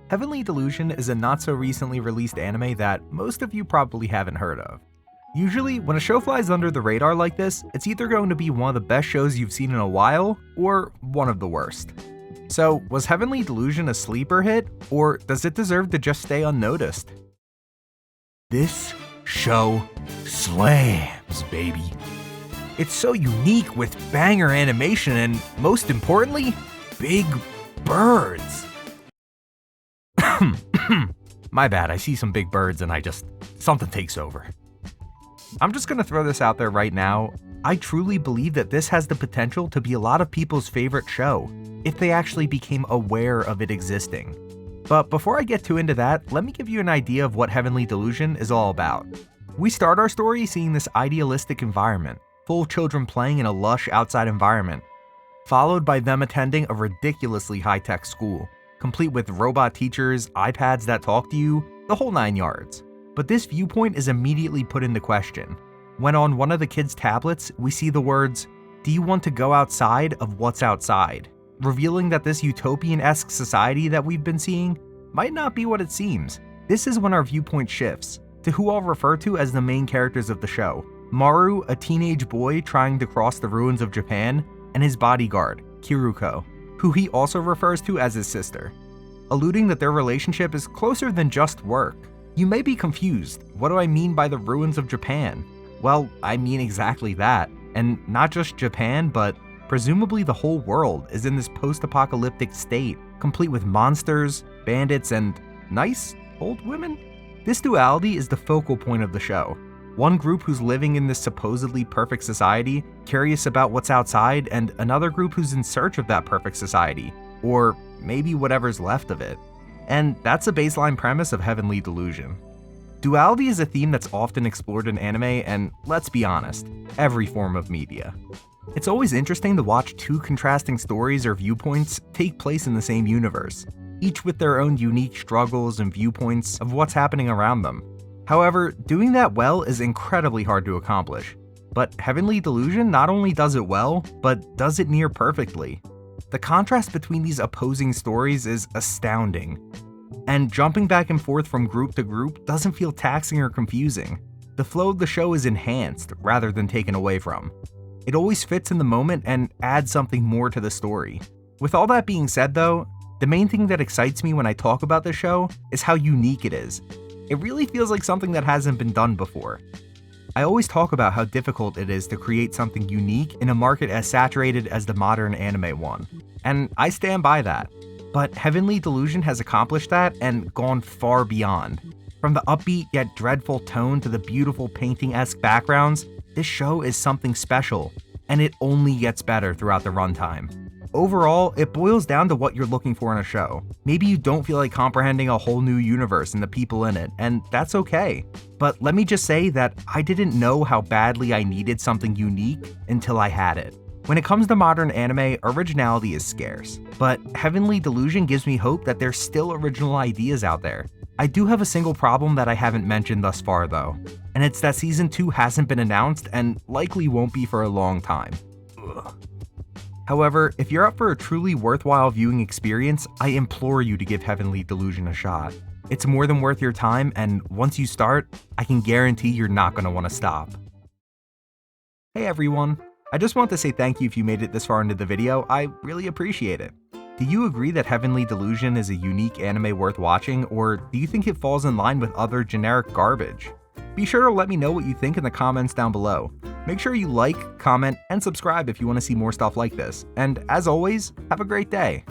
Heavenly Delusion is a not so recently released anime that most of you probably haven't heard of. Usually, when a show flies under the radar like this, it's either going to be one of the best shows you've seen in a while, or one of the worst. So, was Heavenly Delusion a sleeper hit, or does it deserve to just stay unnoticed? This show slams, baby. It's so unique with banger animation and, most importantly, big birds. My bad, I see some big birds and something takes over. I'm just gonna throw this out there right now. I truly believe that this has the potential to be a lot of people's favorite show, if they actually became aware of it existing. But before I get too into that, let me give you an idea of what Heavenly Delusion is all about. We start our story seeing this idealistic environment, full of children playing in a lush outside environment, followed by them attending a ridiculously high-tech school, complete with robot teachers, iPads that talk to you, the whole 9 yards. But this viewpoint is immediately put into question, when on one of the kids' tablets, we see the words, "Do you want to go outside of what's outside?" revealing that this utopian-esque society that we've been seeing might not be what it seems. This is when our viewpoint shifts to who I'll refer to as the main characters of the show. Maru, a teenage boy trying to cross the ruins of Japan, and his bodyguard, Kiruko, who he also refers to as his sister, alluding that their relationship is closer than just work. You may be confused, what do I mean by the ruins of Japan? Well, I mean exactly that, and not just Japan, but presumably the whole world is in this post-apocalyptic state, complete with monsters, bandits, and nice old women? This duality is the focal point of the show. One group who's living in this supposedly perfect society, curious about what's outside, and another group who's in search of that perfect society, or maybe whatever's left of it. And that's a baseline premise of Heavenly Delusion. Duality is a theme that's often explored in anime and, let's be honest, every form of media. It's always interesting to watch two contrasting stories or viewpoints take place in the same universe, each with their own unique struggles and viewpoints of what's happening around them. However, doing that well is incredibly hard to accomplish. But Heavenly Delusion not only does it well, but does it near perfectly. The contrast between these opposing stories is astounding. And jumping back and forth from group to group doesn't feel taxing or confusing. The flow of the show is enhanced rather than taken away from. It always fits in the moment and adds something more to the story. With all that being said though, the main thing that excites me when I talk about the show is how unique it is. It really feels like something that hasn't been done before. I always talk about how difficult it is to create something unique in a market as saturated as the modern anime one, and I stand by that. But Heavenly Delusion has accomplished that and gone far beyond. From the upbeat yet dreadful tone to the beautiful painting-esque backgrounds, this show is something special, and it only gets better throughout the runtime. Overall, it boils down to what you're looking for in a show. Maybe you don't feel like comprehending a whole new universe and the people in it, and that's okay. But let me just say that I didn't know how badly I needed something unique until I had it. When it comes to modern anime, originality is scarce, but Heavenly Delusion gives me hope that there's still original ideas out there. I do have a single problem that I haven't mentioned thus far though, and it's that Season 2 hasn't been announced and likely won't be for a long time. Ugh. However, if you're up for a truly worthwhile viewing experience, I implore you to give Heavenly Delusion a shot. It's more than worth your time, and once you start, I can guarantee you're not going to want to stop. Hey everyone, I just want to say thank you if you made it this far into the video. I really appreciate it. Do you agree that Heavenly Delusion is a unique anime worth watching, or do you think it falls in line with other generic garbage? Be sure to let me know what you think in the comments down below. Make sure you like, comment, and subscribe if you want to see more stuff like this. And as always, have a great day.